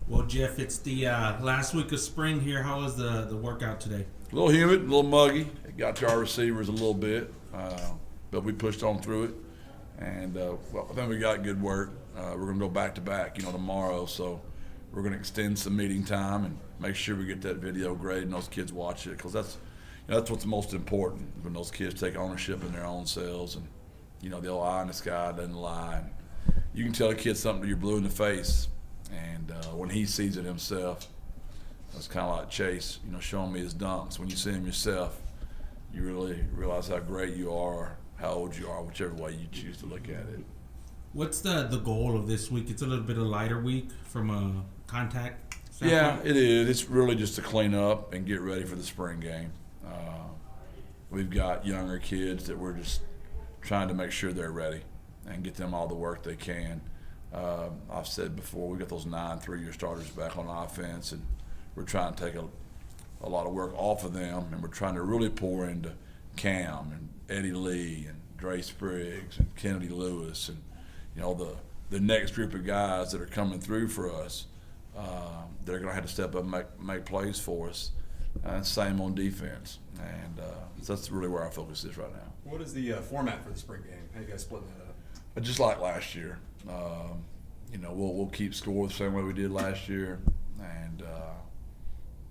Well, Jeff, it's the last week of spring here. How was the workout today? A little humid, a little muggy. It got to our receivers a little bit, but we pushed on through it. And I think we got good work. We're going to go back-to-back, tomorrow. So we're going to extend some meeting time and make sure we get that video graded and those kids watch it, because that's what's most important, when those kids take ownership in their own selves. And, the old eye in the sky doesn't lie. And you can tell a kid something till you're blue in the face. And when he sees it himself, it's kind of like Chase, showing me his dunks. When you see him yourself, you really realize how great you are, how old you are, whichever way you choose to look at it. What's the goal of this week? It's a little bit of a lighter week from a contact standpoint. Yeah, it is. It's really just to clean up and get ready for the spring game. We've got younger kids that we're just trying to make sure they're ready and get them all the work they can. I've said before, we got those 9 3-year starters back on offense, and we're trying to take a lot of work off of them, and we're trying to really pour into Cam and Eddie Lee and Dre Spriggs and Kennedy Lewis and the next group of guys that are coming through for us. They're going to have to step up and make plays for us. And same on defense, and so that's really where our focus is right now. What is the format for the spring game? How you guys splitting that up? Just like last year, we'll keep score the same way we did last year, and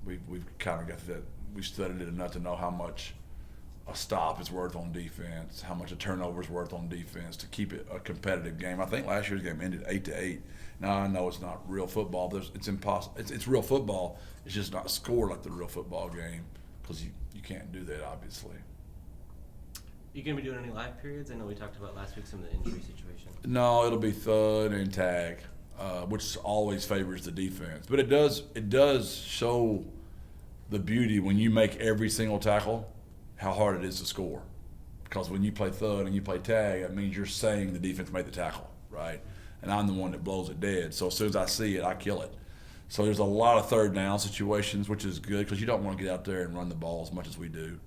we've kind of got that. We studied it enough to know how much a stop is worth on defense, how much a turnover is worth on defense to keep it a competitive game. I think last year's game ended 8-8. Now I know it's not real football. It's impossible. It's real football. It's just not scored like the real football game, because you can't do that, obviously. You going to be doing any live periods? I know we talked about last week some of the injury situation. No, it'll be thud and tag, which always favors the defense. But it does show the beauty when you make every single tackle, how hard it is to score. Because when you play thud and you play tag, that means you're saying the defense made the tackle, right? And I'm the one that blows it dead. So as soon as I see it, I kill it. So there's a lot of third down situations, which is good, because you don't want to get out there and run the ball as much as we do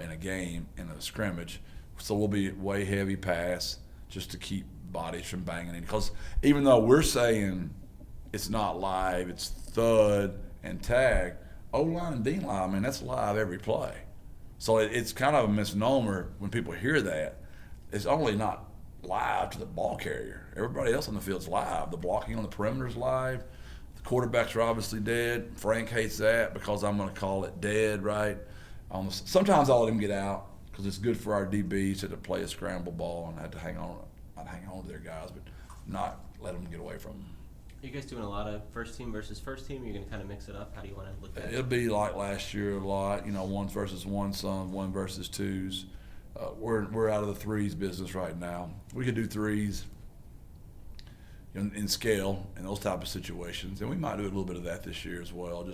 in a game, in a scrimmage. So we'll be way heavy pass just to keep bodies from banging in. Because even though we're saying it's not live, it's thud and tag, O-line and D-line, that's live every play. So it's kind of a misnomer when people hear that. It's only not live to the ball carrier. Everybody else on the field's live. The blocking on the perimeter is live. The quarterbacks are obviously dead. Frank hates that because I'm going to call it dead, right? Sometimes I'll let him get out because it's good for our DBs to play a scramble ball, and I had to hang on to their guys, but not let them get away from them. Are you guys doing a lot of first team versus first team? You're going to kind of mix it up? How do you want to look at it? It'll be like last year a lot, ones versus ones, some one versus twos. We're out of the threes business right now. We could do threes in scale in those type of situations, and we might do a little bit of that this year as well.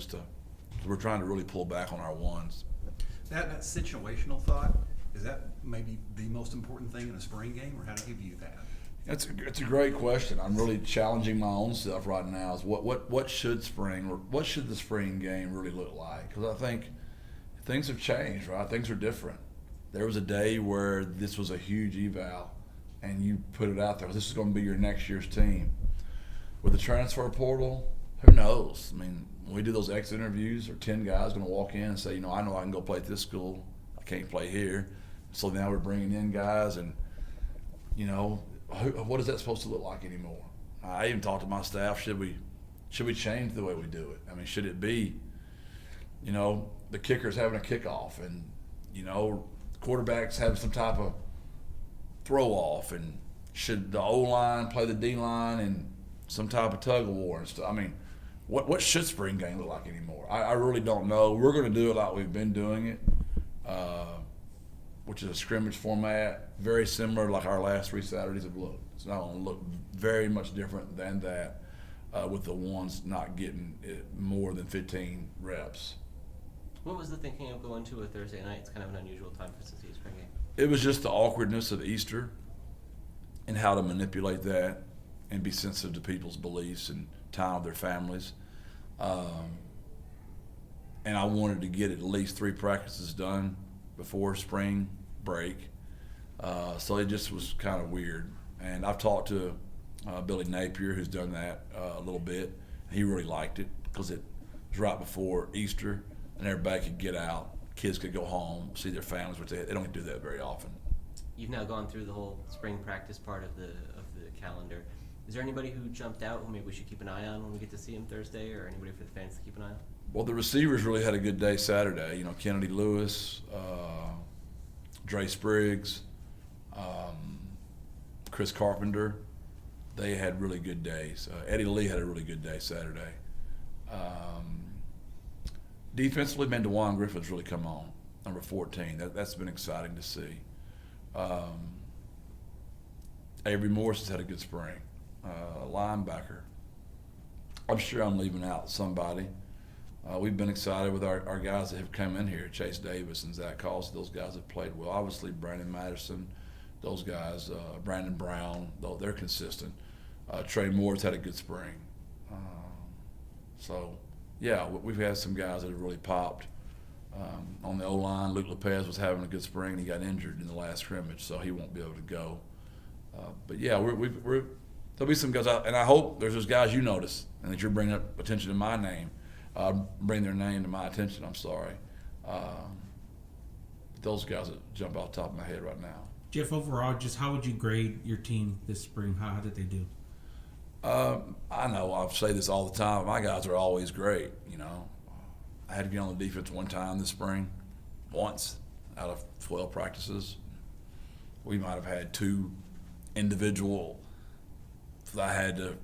We're trying to really pull back on our ones. That situational thought, is that maybe the most important thing in a spring game, or how do you view that? It's a great question. I'm really challenging my own self right now. Is what should the spring game really look like? Because I think things have changed, right? Things are different. There was a day where this was a huge eval, and you put it out there. This is going to be your next year's team. With the transfer portal, who knows? When we do those exit interviews, are 10 guys going to walk in and say, I know I can go play at this school. I can't play here. So now we're bringing in guys, and what is that supposed to look like anymore? I even talked to my staff. Should we change the way we do it? Should it be, the kickers having a kickoff, and quarterbacks having some type of throw off, and should the O-line play the D-line and some type of tug of war and stuff? What should spring game look like anymore? I really don't know. We're going to do it like we've been doing it, which is a scrimmage format, very similar like our last 3 Saturdays have looked. It's not going to look very much different than that, with the ones not getting more than 15 reps. What was the thinking of going to a Thursday night? It's kind of an unusual time for Cincinnati spring game. It was just the awkwardness of Easter and how to manipulate that and be sensitive to people's beliefs and time with their families. And I wanted to get at least 3 practices done before spring break. So it just was kind of weird. And I've talked to Billy Napier, who's done that a little bit, He really liked it because it was right before Easter, and everybody could get out. Kids could go home, see their families, which they don't do that very often. You've now gone through the whole spring practice part of the calendar. Is there anybody who jumped out who maybe we should keep an eye on when we get to see him Thursday, or anybody for the fans to keep an eye on? Well, the receivers really had a good day Saturday. You know, Kennedy Lewis, Dre Spriggs, Chris Carpenter. They had really good days. Eddie Lee had a really good day Saturday. Defensively, man, DeJuan Griffin's really come on, number 14. That's been exciting to see. Avery Morris has had a good spring. Linebacker. I'm sure I'm leaving out somebody. We've been excited with our guys that have come in here. Chase Davis and Zach Cost, those guys have played well. Obviously, Brandon Madison, those guys, Brandon Brown, though they're consistent. Trey Moore's had a good spring. So, yeah, we've had some guys that have really popped. On the O-line, Luke Lopez was having a good spring. He got injured in the last scrimmage, so he won't be able to go. But, yeah, there'll be some guys out, and I hope there's those guys you notice and that you're bringing up attention to my name. Bring their name to my attention, I'm sorry. Those guys that jump off the top of my head right now. Jeff, overall, just how would you grade your team this spring? How did they do? I know I say this all the time. My guys are always great, you know. I had to get on the defense one time this spring, once out of 12 practices. We might have had 2 individual that I had to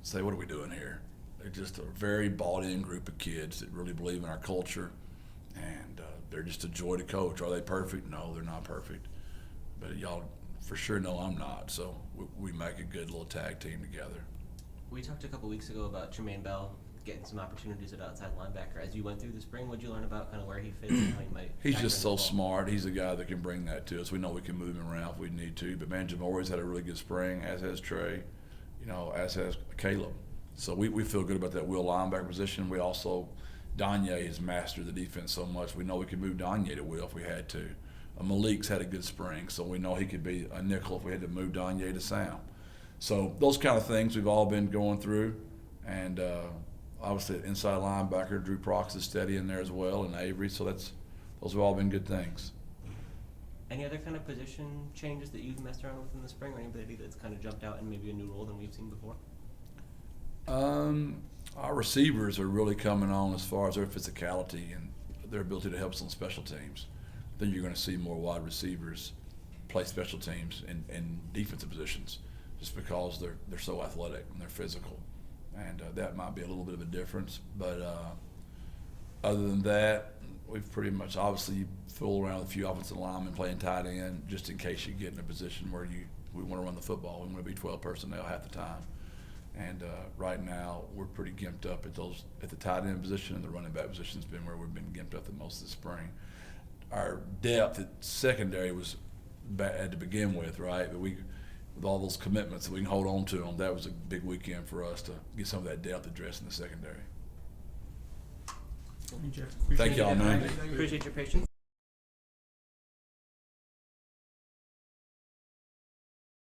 say, what are we doing here? They're just a very bought-in group of kids that really believe in our culture, and they're just a joy to coach. Are they perfect? No, they're not perfect. But y'all for sure know I'm not, so we make a good little tag team together. We talked a couple weeks ago about Tremaine Bell getting some opportunities at outside linebacker. As you went through the spring, what did you learn about kind of where he fits and how he might? He's just so smart. He's a guy that can bring that to us. We know we can move him around if we need to. But man, Jamori's had a really good spring, as has Trey, you know, as has Caleb. So we feel good about that will linebacker position. We also, Danye has mastered the defense so much. We know we can move Danye to will if we had to. Malik's had a good spring, so we know he could be a nickel if we had to move Danye to Sam. So those kind of things we've all been going through. And obviously inside linebacker, Drew Prox is steady in there as well, and Avery. So those have all been good things. Any other kind of position changes that you've messed around with in the spring, or anybody that's kind of jumped out in maybe a new role than we've seen before? Our receivers are really coming on as far as their physicality and their ability to help us on special teams. I think you're going to see more wide receivers play special teams in defensive positions just because they're so athletic and they're physical. And that might be a little bit of a difference. But other than that, we've pretty much obviously fool around with a few offensive linemen playing tight end just in case you get in a position where we want to run the football. We want to be 12 personnel half the time. And right now, we're pretty gimped up at the tight end position, and the running back position has been where we've been gimped up the most this spring. Our depth at secondary was bad to begin with, right? But with all those commitments that we can hold on to them, that was a big weekend for us to get some of that depth addressed in the secondary. Jeff, Thank y'all, man. Appreciate your patience.